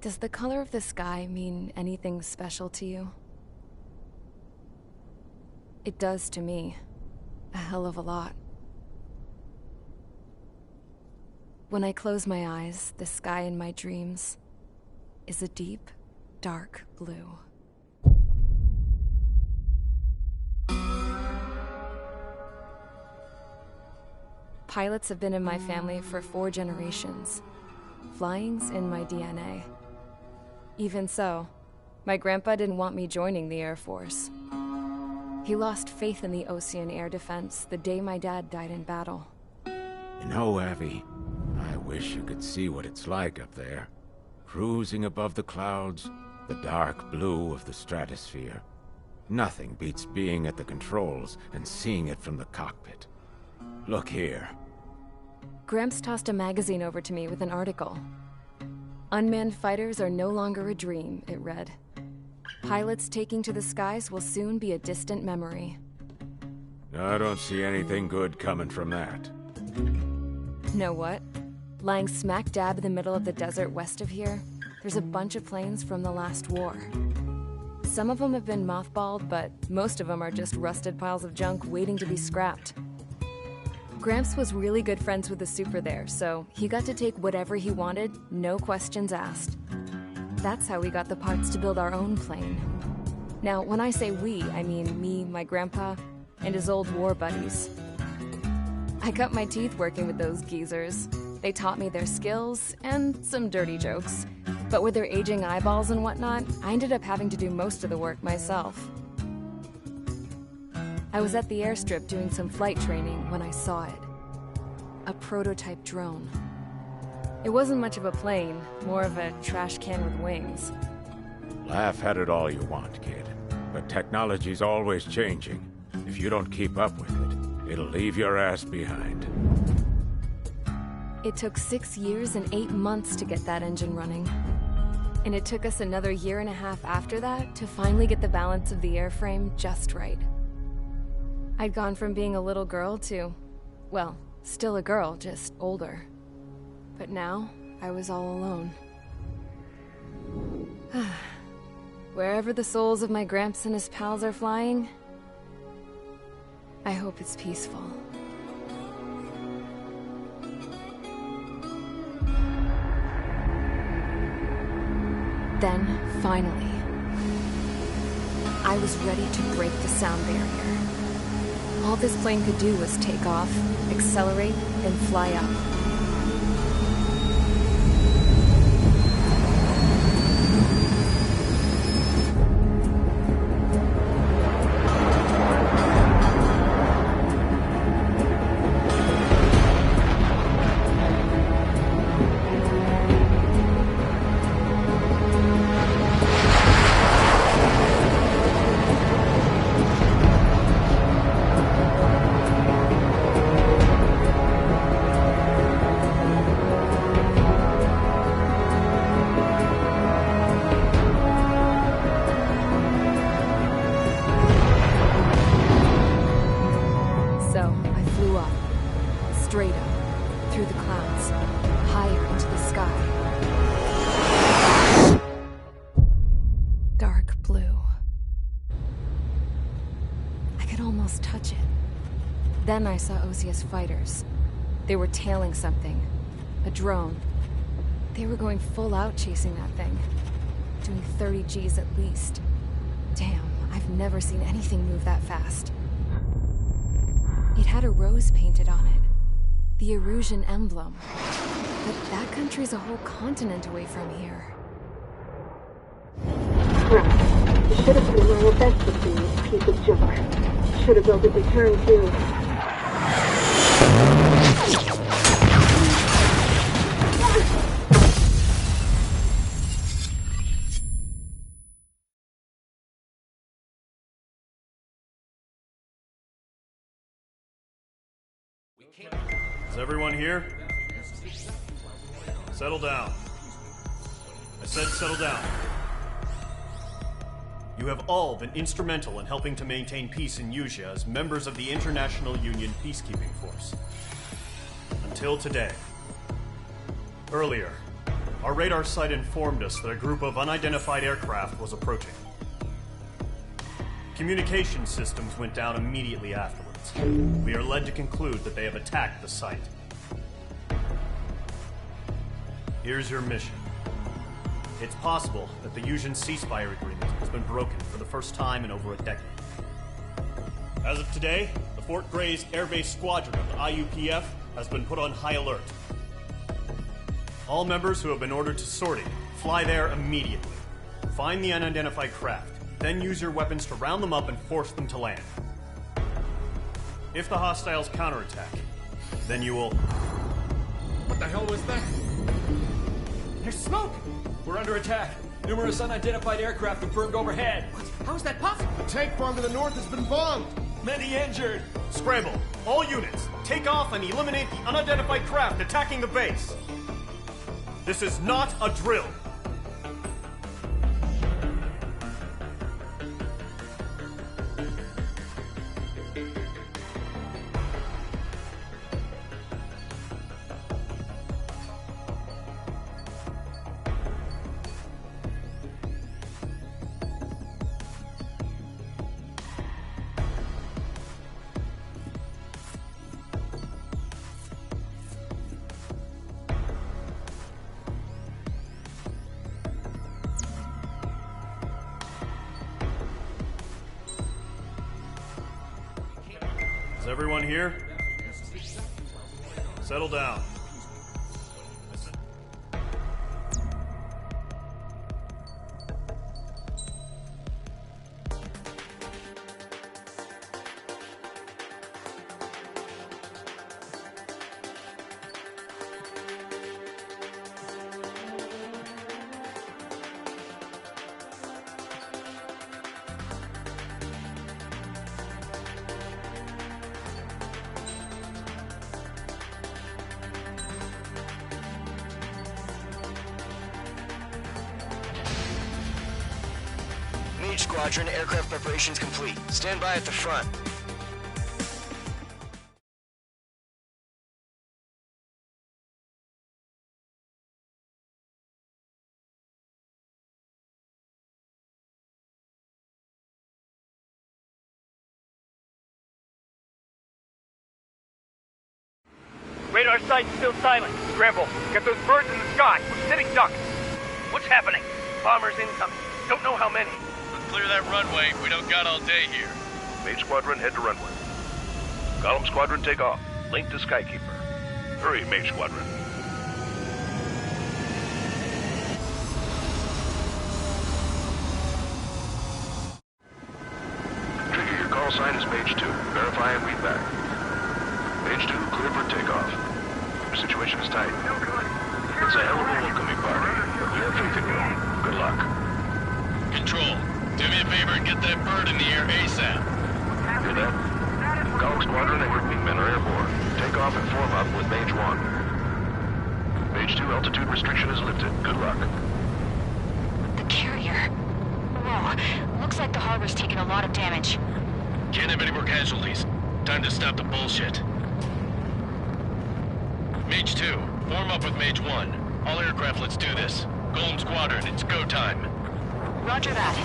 Does the color of the sky mean anything special to you? It does to me. A hell of a lot. When I close my eyes, the sky in my dreams is a deep, dark blue. Pilots have been in my family for 4 generations. Flying's in my DNA. Even so, my grandpa didn't want me joining the Air Force. He lost faith in the Ocean Air Defense the day my dad died in battle. You know, Abby, I wish you could see what it's like up there. Cruising above the clouds, the dark blue of the stratosphere. Nothing beats being at the controls and seeing it from the cockpit. Look here. Gramps tossed a magazine over to me with an article. Unmanned fighters are no longer a dream, it read. Pilots taking to the skies will soon be a distant memory. I don't see anything good coming from that. Know what? Lying smack dab in the middle of the desert west of here, there's a bunch of planes from the last war. Some of them have been mothballed, but most of them are just rusted piles of junk waiting to be scrapped. Gramps was really good friends with the super there, so he got to take whatever he wanted, no questions asked. That's how we got the parts to build our own plane. Now, when I say we, I mean me, my grandpa, and his old war buddies. I cut my teeth working with those geezers. They taught me their skills, and some dirty jokes. But with their aging eyeballs and whatnot, I ended up having to do most of the work myself. I was at the airstrip doing some flight training when I saw it. A prototype drone. It wasn't much of a plane, more of a trash can with wings. Laugh at it all you want, kid. But technology's always changing. If you don't keep up with it, it'll leave your ass behind. It took 6 years and 8 months to get that engine running. And it took us another 1.5 years after that to finally get the balance of the airframe just right. I'd gone from being a little girl to, well, still a girl, just older. But now, I was all alone. Wherever the souls of my Gramps and his pals are flying, I hope it's peaceful. Then, finally, I was ready to break the sound barrier. All this plane could do was take off, accelerate, and fly up. through the clouds, higher into the sky. Dark blue. I could almost touch it. Then I saw Osia's fighters. They were tailing something. A drone. They were going full out chasing that thing. Doing 30 Gs at least. Damn, I've never seen anything move that fast. It had a rose painted on it. The Erusian emblem. But that country's a whole continent away from here. Crap. You should have been wearing a vest with me, you piece of junk. Should have built a return too. Is everyone here? Settle down. I said settle down. You have all been instrumental in helping to maintain peace in Usea as members of the International Union Peacekeeping Force. Until today. Earlier, our radar site informed us that a group of unidentified aircraft was approaching. Communication systems went down immediately afterwards. We are led to conclude that they have attacked the site. Here's your mission. It's possible that the Usian ceasefire agreement has been broken for the first time in over a decade. As of today, the Fort Gray's Air Base Squadron of the IUPF has been put on high alert. All members who have been ordered to sortie, fly there immediately. Find the unidentified craft, then use your weapons to round them up and force them to land. If the hostiles counterattack, then you will... What the hell was that? There's smoke! We're under attack. Numerous unidentified aircraft have burned overhead. What? How is that possible? The tank farm to the north has been bombed. Many injured. Scramble! All units, take off and eliminate the unidentified craft attacking the base. This is not a drill. Is everyone here? Settle down. Squadron, aircraft preparations complete. Stand by at the front. Radar site's still silent. Scramble. Get those birds in the sky. We're sitting ducks. What's happening? Bombers incoming. Don't know how many. Clear that runway. We don't got all day here. Mage Squadron, head to runway. Column Squadron, take off. Link to Skykeeper. Hurry, Mage Squadron. Trigger, your call sign is Mage 2. Verify and read back. Mage 2, clear for takeoff. Your situation is tight. It's a hell of a welcoming party, but we have faith in you. Good luck. Control. Do me a favor and get that bird in the air ASAP. Hear that? Column Squadron and your wingmen are airborne. Take off and form up with Mage 1. Mage 2, altitude restriction is lifted. Good luck. The carrier. Whoa. Looks like the harbor's taken a lot of damage. Can't have any more casualties. Time to stop the bullshit. Mage 2, form up with Mage 1. All aircraft, let's do this. Golem Squadron, it's go time. Roger that.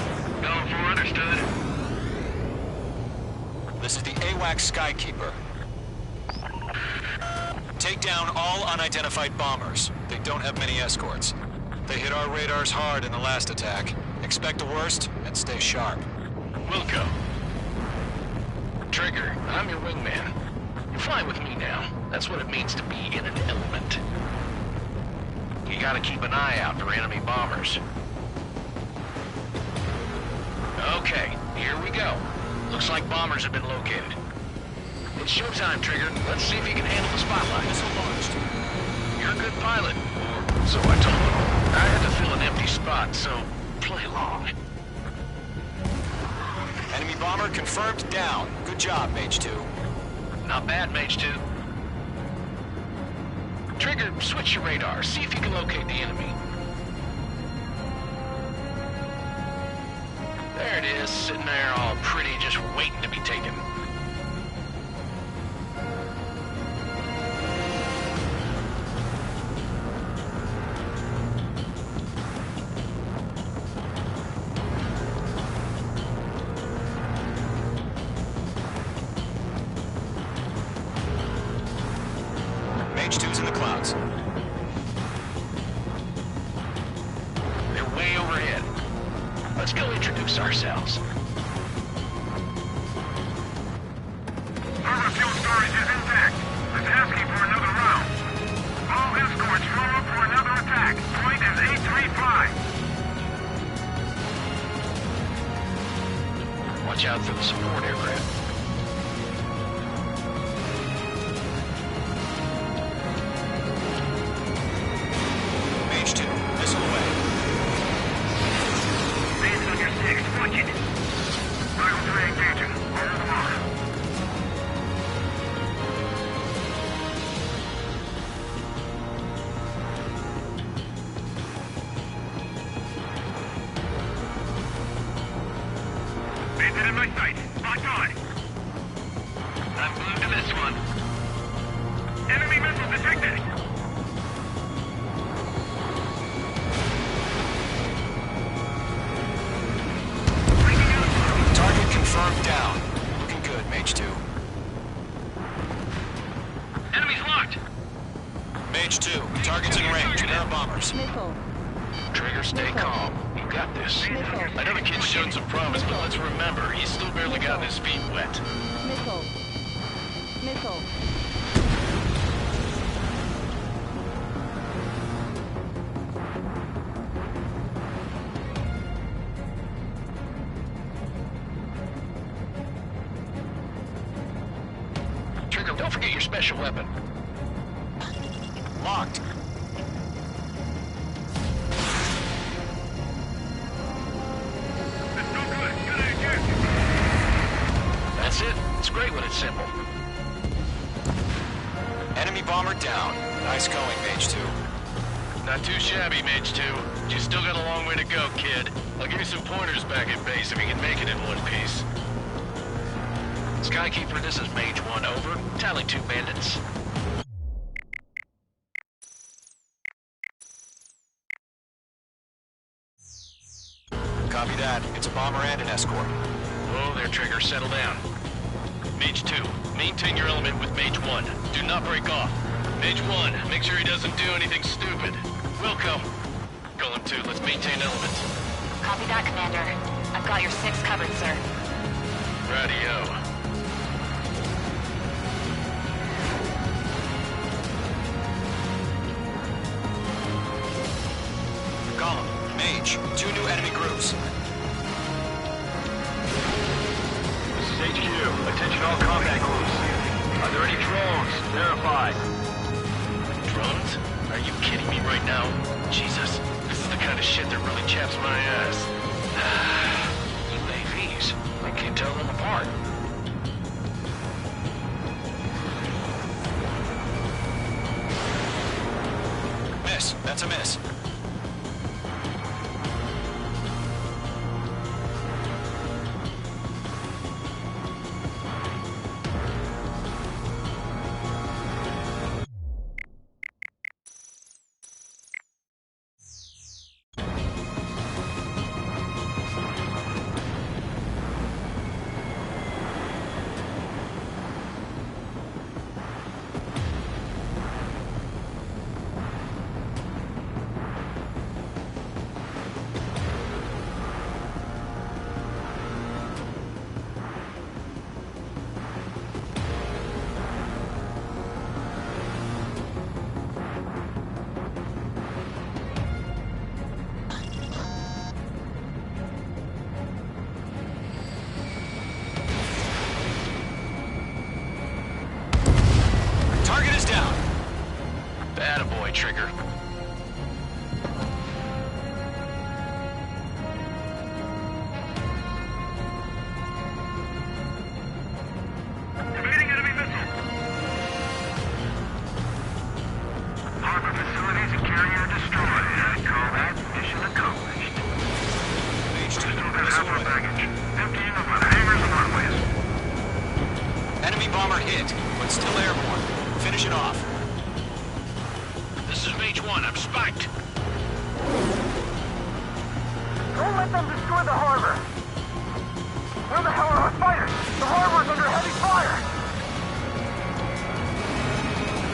Going for understood. This is the AWACS Skykeeper. Take down all unidentified bombers. They don't have many escorts. They hit our radars hard in the last attack. Expect the worst and stay sharp. Wilco. Trigger, I'm your wingman. You're flying with me now. That's what it means to be in an element. You gotta keep an eye out for enemy bombers. Okay, here we go. Looks like bombers have been located. It's showtime, Trigger. Let's see if you can handle the spotlight. Missile launched. You're a good pilot, or so I told them. I had to fill an empty spot, so play along. Enemy bomber confirmed down. Good job, Mage 2. Not bad, Mage 2. Trigger, switch your radar. See if you can locate the enemy. There it is, sitting there all pretty, just waiting to be taken. Mage 2's in the clouds. They're way overhead. Let's go introduce ourselves. Our fuel storage is intact. It's asking for another round. All escorts form up for another attack. Point is 835. Watch out for the support aircraft. Mage 2, missile away. Base on your 6, watch it. Rival 3 engaging. Hold them off. Base it in my sight. Locked on. I'm glued to this one. Enemy missile detected. Target confirmed down. Looking good, Mage 2. Enemy's locked. Mage 2, target's in range. Pair of bombers. Trigger, stay calm. You got this. I know the kid showed some promise, but let's remember, he's still barely gotten his feet wet. Missile. Trigger, don't forget your special weapon. Locked. It's no good. Gotta eject. That's it. It's great when it's simple. Enemy bomber down. Nice going, Mage 2. Not too shabby, Mage 2. You still got a long way to go, kid. I'll give you some pointers back at base if you can make it in one piece. Skykeeper, this is Mage 1, over. Tally 2 bandits. Copy that. It's a bomber and an escort. Whoa there, Trigger. Settle down. Mage 2, maintain your element with Mage 1. Do not break off. Mage 1, make sure he doesn't do anything stupid. Wilco. Golem 2, let's maintain element. Copy that, Commander. I've got your 6 covered, sir. Radio. Column, Mage, 2 new enemy groups. This is HQ. Attention all combat groups. Are there any drones? Verify. Drones? Are you kidding me right now? Jesus, this is the kind of shit that really chaps my ass. UAVs. I can't tell them apart. Miss. That's a miss. Attaboy, Trigger. Evading enemy missile. Harbor facilities and carrier destroyed. I call that mission accomplished. H2, Still got missile half our ready. baggage. Emptying of my hangars and runways. Enemy bomber hit, but still airborne. Finish it off. This is Mage 1. I'm spiked. Don't let them destroy the harbor. Where the hell are our fighters? The harbor is under heavy fire.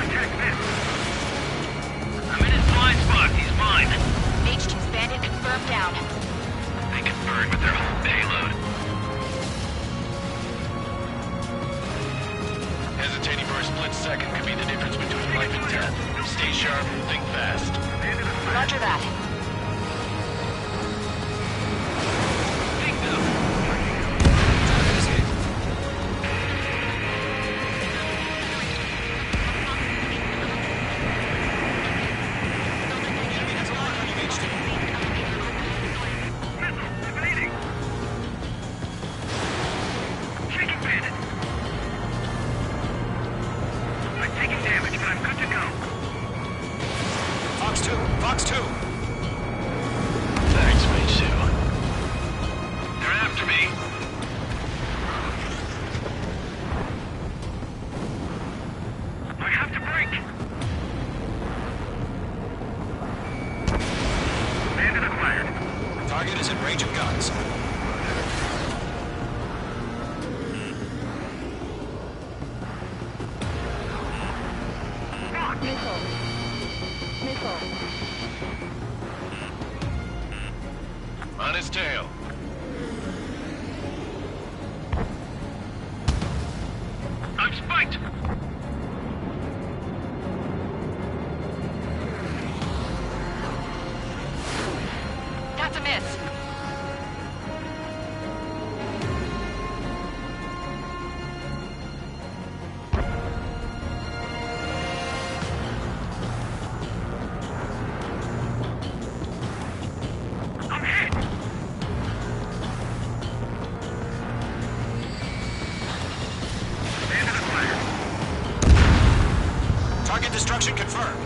Attack missed. I'm in his blind spot. He's mine. H2's bandit confirmed down. They can burn with their whole payload. Hesitating for a split second could be the difference between life and death. Stay sharp, think fast. Roger that. Target is hit. Enemy has a lock on you, H2. Evading. Shaking bandit. I'm taking damage, but I'm good to go. Fox 2, Fox 2. Thanks, Mage 2. They're after me. I have to break. Bandit acquired. Target is in range of guns. On his tail. I'm spiked. That's a miss. I'm hit. Bandit acquired. Target destruction confirmed.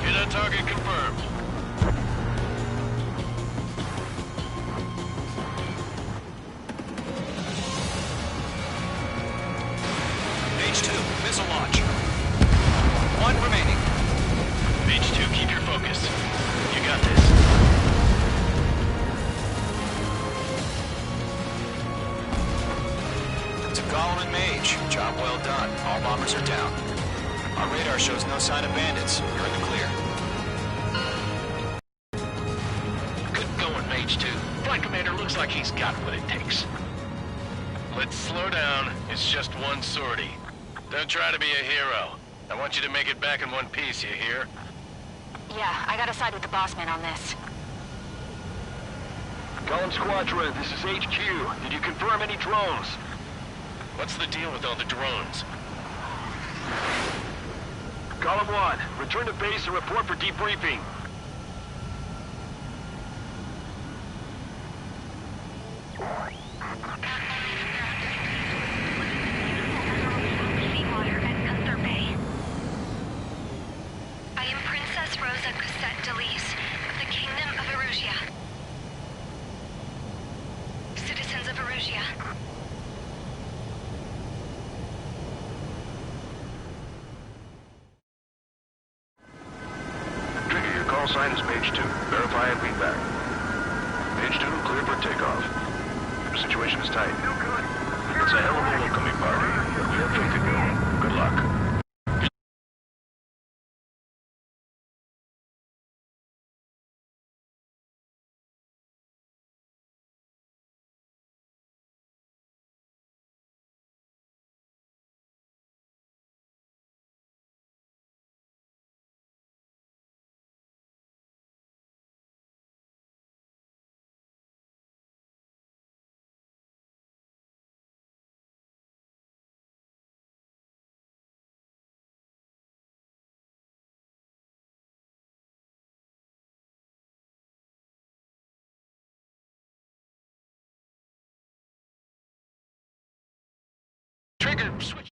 Hit on target confirmed. H2, missile launch. One remaining. Mage 2, keep your focus. You got this. To Golem and Mage, job well done. All bombers are down. Our radar shows no sign of bandits. You're in the clear. Good going, Mage 2. Flight Commander looks like he's got what it takes. Let's slow down. It's just one sortie. Don't try to be a hero. I want you to make it back in one piece, you hear? Yeah, I gotta side with the boss man on this. Column Squadron, this is HQ. Did you confirm any drones? What's the deal with all the drones? Column 1, return to base and report for debriefing. I am Princess Rosa Cassette Delise of the Kingdom of Erusia. Citizens of Erusia. Trigger, your call sign is Mage 2. Verify and read back. Mage 2, clear for takeoff. The situation is tight. It's a hell of a welcoming party, but we have faith in you. Good luck. Trigger, switch.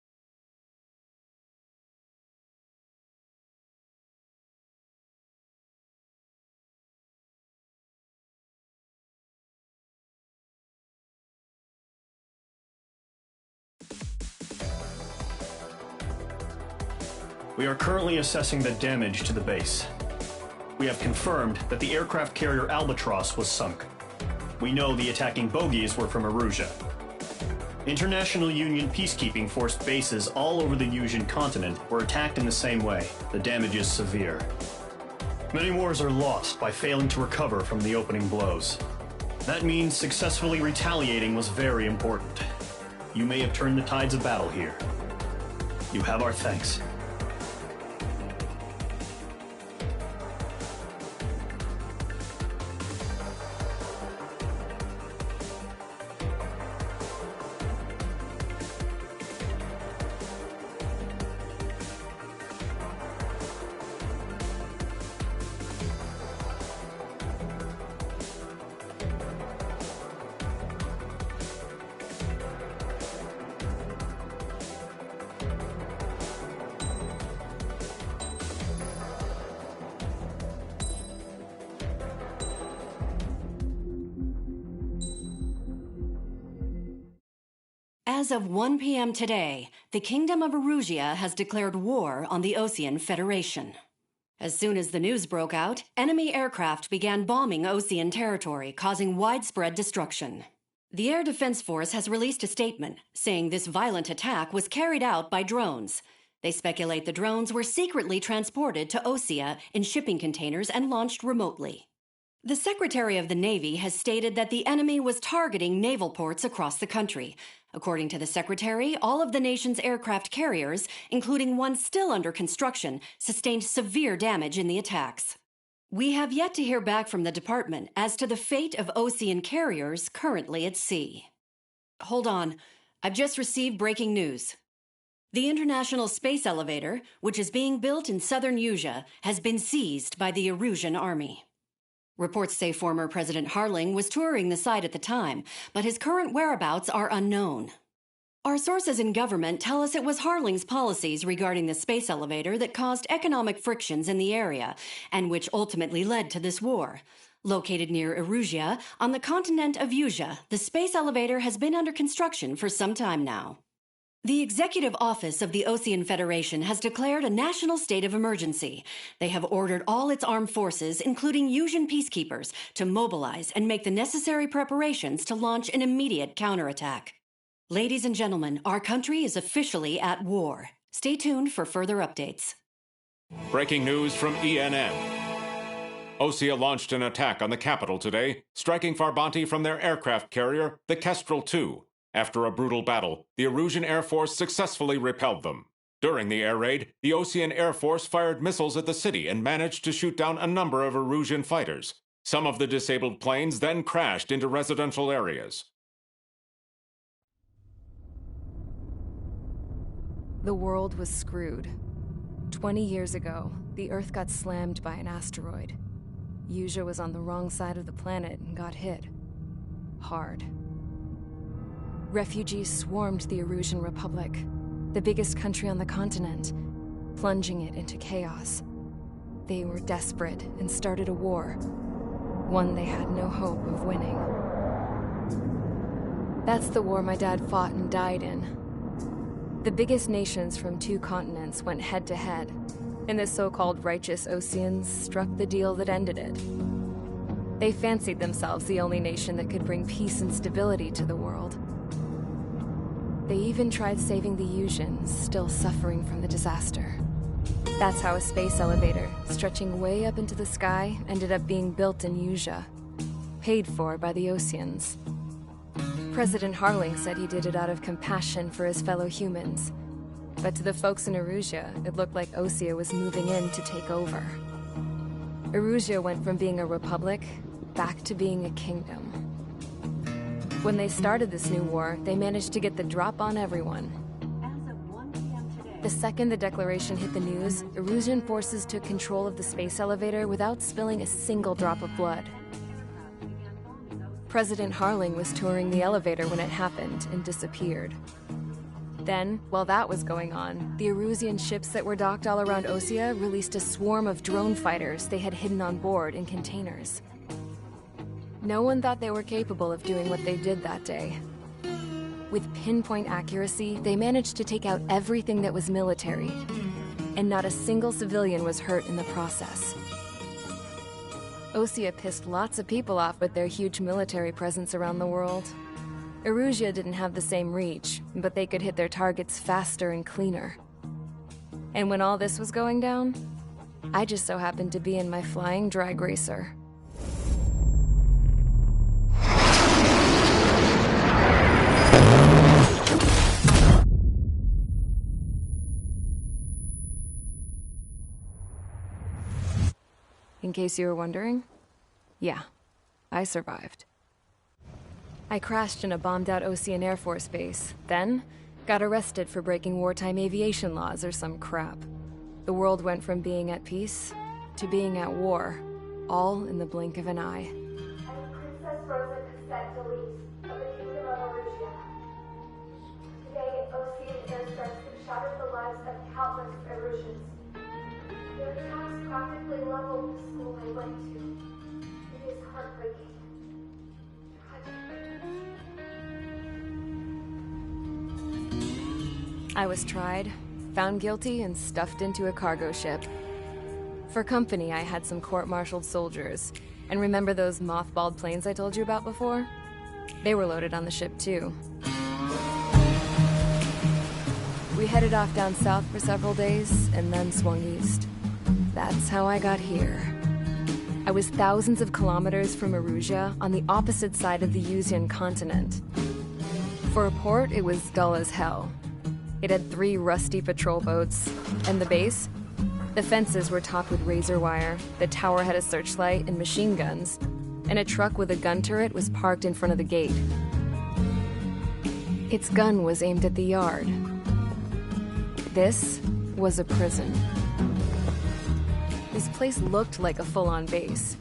We are currently assessing the damage to the base. We have confirmed that the aircraft carrier Albatross was sunk. We know the attacking bogies were from Erusia. International Union peacekeeping force bases all over the Yusian continent were attacked in the same way. The damage is severe. Many wars are lost by failing to recover from the opening blows. That means successfully retaliating was very important. You may have turned the tides of battle here. You have our thanks. As of 1 p.m. today, the Kingdom of Erusia has declared war on the Osean Federation. As soon as the news broke out, enemy aircraft began bombing Osean territory, causing widespread destruction. The Air Defense Force has released a statement saying this violent attack was carried out by drones. They speculate the drones were secretly transported to Osea in shipping containers and launched remotely. The Secretary of the Navy has stated that the enemy was targeting naval ports across the country. According to the Secretary, all of the nation's aircraft carriers, including one still under construction, sustained severe damage in the attacks. We have yet to hear back from the department as to the fate of Osean carriers currently at sea. Hold on, I've just received breaking news. The International Space Elevator, which is being built in southern Yusia, has been seized by the Erusian army. Reports say former President Harling was touring the site at the time, but his current whereabouts are unknown. Our sources in government tell us it was Harling's policies regarding the space elevator that caused economic frictions in the area, and which ultimately led to this war. Located near Erusia, on the continent of Yusia, the space elevator has been under construction for some time now. The Executive Office of the Osean Federation has declared a national state of emergency. They have ordered all its armed forces, including Yusian peacekeepers, to mobilize and make the necessary preparations to launch an immediate counterattack. Ladies and gentlemen, our country is officially at war. Stay tuned for further updates. Breaking news from ENN. Osea launched an attack on the capital today, striking Farbanti from their aircraft carrier, the Kestrel II. After a brutal battle, the Erusian Air Force successfully repelled them. During the air raid, the Osean Air Force fired missiles at the city and managed to shoot down a number of Erusian fighters. Some of the disabled planes then crashed into residential areas. The world was screwed. 20 years ago, the Earth got slammed by an asteroid. Yusia was on the wrong side of the planet and got hit. Hard. Refugees swarmed the Erusian Republic, the biggest country on the continent, plunging it into chaos. They were desperate and started a war, one they had no hope of winning. That's the war my dad fought and died in. The biggest nations from 2 continents went head-to-head, and the so-called righteous Oseans struck the deal that ended it. They fancied themselves the only nation that could bring peace and stability to the world. They even tried saving the Yusians, still suffering from the disaster. That's how a space elevator, stretching way up into the sky, ended up being built in Yusia, paid for by the Oseans. President Harling said he did it out of compassion for his fellow humans. But to the folks in Erusia, it looked like Osea was moving in to take over. Erusia went from being a republic back to being a kingdom. When they started this new war, they managed to get the drop on everyone. The second the declaration hit the news, Erusian forces took control of the space elevator without spilling a single drop of blood. President Harling was touring the elevator when it happened and disappeared. Then, while that was going on, the Erusian ships that were docked all around Osea released a swarm of drone fighters they had hidden on board in containers. No one thought they were capable of doing what they did that day. With pinpoint accuracy, they managed to take out everything that was military, and not a single civilian was hurt in the process. Osea pissed lots of people off with their huge military presence around the world. Erusia didn't have the same reach, but they could hit their targets faster and cleaner. And when all this was going down, I just so happened to be in my flying drag racer. In case you were wondering, yeah, I survived. I crashed in a bombed-out Osean Air Force base, then got arrested for breaking wartime aviation laws or some crap. The world went from being at peace to being at war, all in the blink of an eye. I'm Princess Rosa Cassette Delise of the Kingdom of Erusia. Today, Osean airstrikes have shattered the lives of countless Erusians. Their attacks practically leveled the school I went to. It is heartbreaking. I was tried, found guilty, and stuffed into a cargo ship. For company, I had some court-martialed soldiers. And remember those mothballed planes I told you about before? They were loaded on the ship, too. We headed off down south for several days, and then swung east. That's how I got here. I was thousands of kilometers from Erusia, on the opposite side of the Usian continent. For a port, it was dull as hell. It had 3 rusty patrol boats, and the base? The fences were topped with razor wire, the tower had a searchlight and machine guns, and a truck with a gun turret was parked in front of the gate. Its gun was aimed at the yard. This was a prison. This place looked like a full-on base,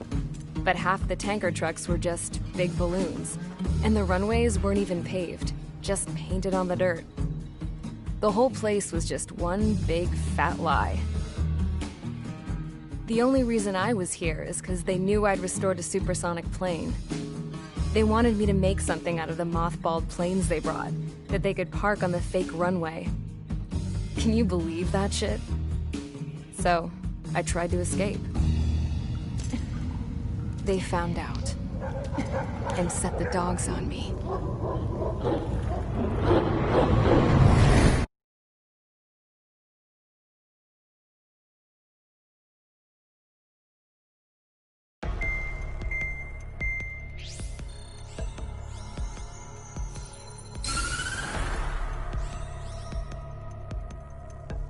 but half the tanker trucks were just big balloons, and the runways weren't even paved, just painted on the dirt. The whole place was just one big fat lie. The only reason I was here is because they knew I'd restored a supersonic plane. They wanted me to make something out of the mothballed planes they brought, that they could park on the fake runway. Can you believe that shit? So, I tried to escape. They found out, and set the dogs on me.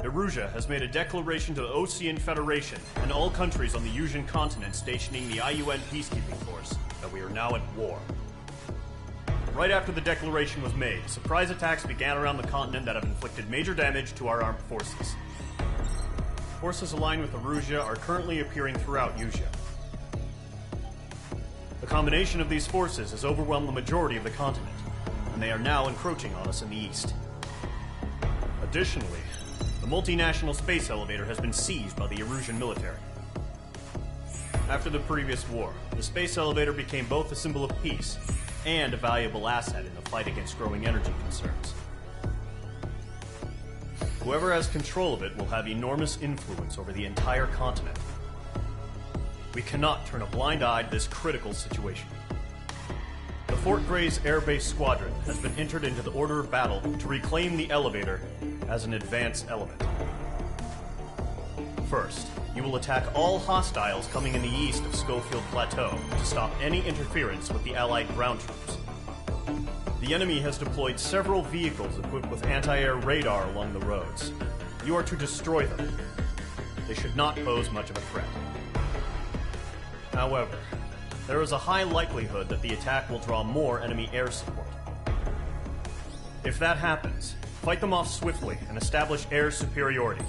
Erusia has made a declaration to the Osean Federation and all countries on the Usian continent stationing the IUN peacekeeping force that we are now at war. Right after the declaration was made, surprise attacks began around the continent that have inflicted major damage to our armed forces. Forces aligned with Erusia are currently appearing throughout Usia. The combination of these forces has overwhelmed the majority of the continent, and they are now encroaching on us in the east. Additionally, the multinational space elevator has been seized by the Erusian military. After the previous war, the space elevator became both a symbol of peace and a valuable asset in the fight against growing energy concerns. Whoever has control of it will have enormous influence over the entire continent. We cannot turn a blind eye to this critical situation. The Fort Gray's Air Base Squadron has been entered into the order of battle to reclaim the elevator as an advance element. First, you will attack all hostiles coming in the east of Schofield Plateau to stop any interference with the Allied ground troops. The enemy has deployed several vehicles equipped with anti-air radar along the roads. You are to destroy them. They should not pose much of a threat. However, there is a high likelihood that the attack will draw more enemy air support. If that happens, fight them off swiftly and establish air superiority.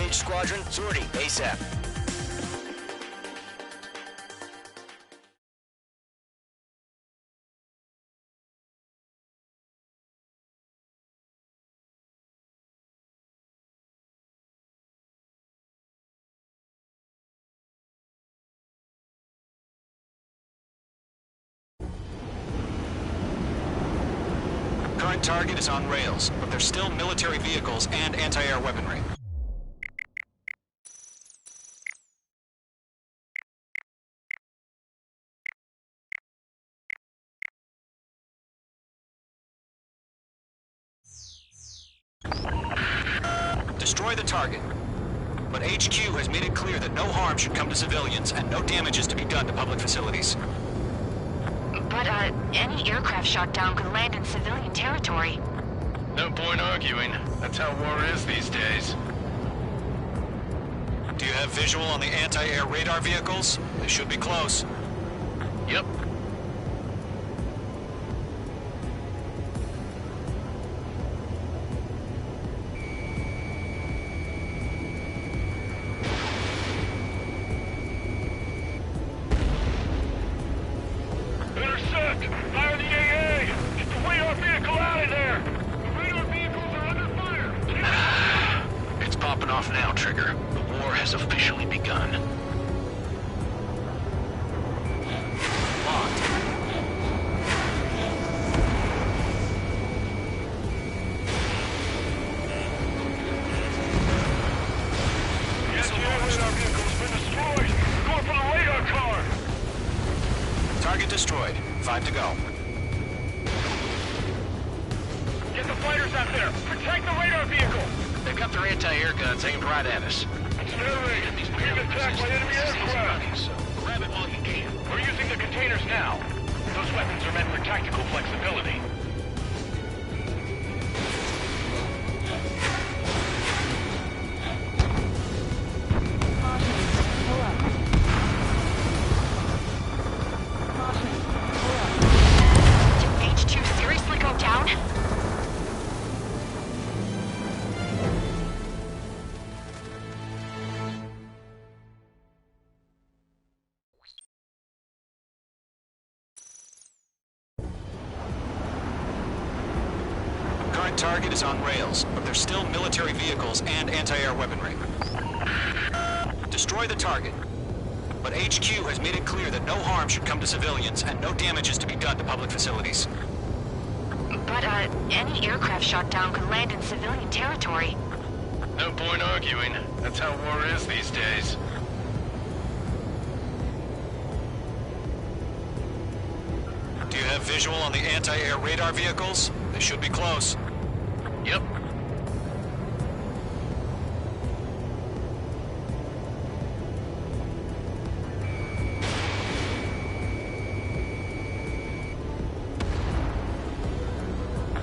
H Squadron, sortie, ASAP. Current target is on rails, but there's still military vehicles and anti-air weaponry. Destroy the target. But HQ has made it clear that no harm should come to civilians and no damage is to be done to public facilities. But, any aircraft shot down could land in civilian territory. No point arguing. That's how war is these days. Do you have visual on the anti-air radar vehicles? They should be close. Yep. Intercept! Fire the AA! Get the radar vehicle out of there! The radar vehicles are under fire! It's popping off now, Trigger. The war has officially begun. Locked. The radar vehicle's been destroyed! Going for the radar car! Target destroyed. 5 to go. Get the fighters out there! Protect the radar vehicle! They've got their anti-air guns aimed right at us. It's Mary! We're being attacked by enemy aircraft! So grab it while you can. We're using the containers now. Those weapons are meant for tactical flexibility. Did H2 seriously go down? Current target is on rails, but there's still military vehicles and anti-air weaponry. Destroy the target. But HQ has made it clear that no harm should come to civilians and no damage is to be done to public facilities. But, any aircraft shot down could land in civilian territory. No point arguing. That's how war is these days. Do you have visual on the anti-air radar vehicles? They should be close. Yep.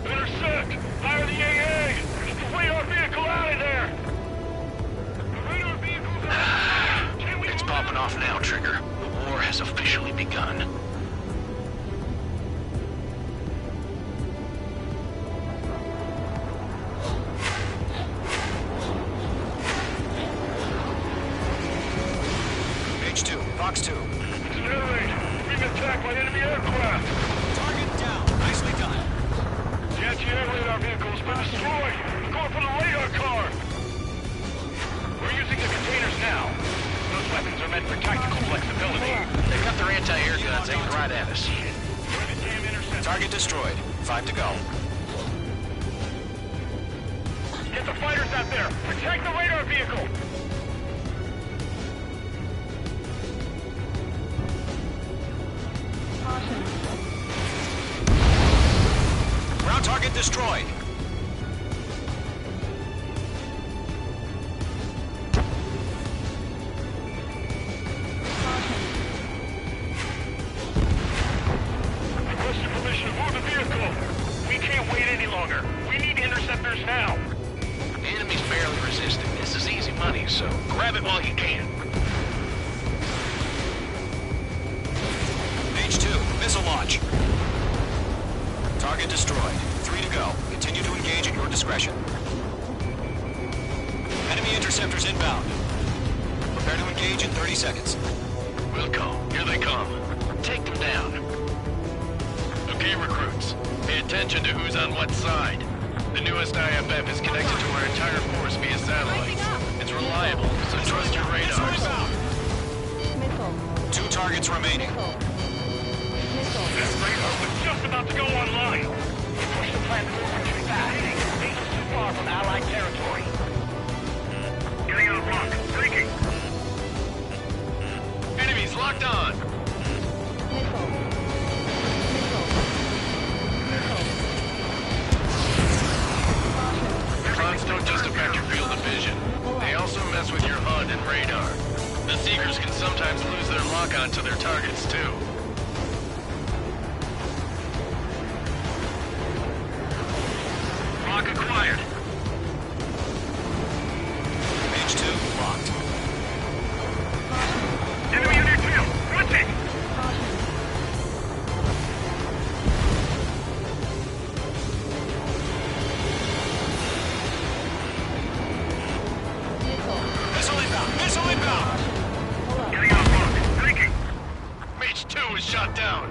Intercept! Fire the AA! Get the radar vehicle out of there! The radar vehicle's under fire! Can we It's move? popping off now, Trigger. The war has officially begun. H2, Fox 2. It's Mary! Being attacked by enemy aircraft! Target down. Nicely done. The anti-air radar vehicle's been destroyed! Going for the radar car! We're using the containers now. Those weapons are meant for tactical flexibility. They've got their anti-air guns aimed right at us. We're the damn intercept. Target destroyed. 5 to go. Get the fighters out there! Protect the radar vehicle! Ground target destroyed. Requesting permission to move the vehicle! We can't wait any longer! We need interceptors now! The enemy's barely resisting. This is easy money, so grab it while you can. H2, missile launch. Target destroyed. 3 to go. Continue to engage at your discretion. Enemy interceptors inbound. Prepare to engage in 30 seconds. Wilco, here they come. Take them down. Okay, recruits. Pay attention to who's on what side. The newest IFF is connected to our entire force via satellites. It's reliable, so trust your radars. Missile. 2 targets remaining. This radar was just about to go online. Push the plan forward too fast. Basel's too far from Allied territory. Getting on rock. Breaking. Enemies locked on. Missile. Clouds don't just affect your field of vision. They also mess with your HUD and radar. The Seekers can sometimes lose their lock-on to their targets, too. Lock acquired. Page 2 locked. Enemy on your tail. Rotate. Missile inbound! Missile inbound! Getting on rock. Breaking. Mage 2 is shot down.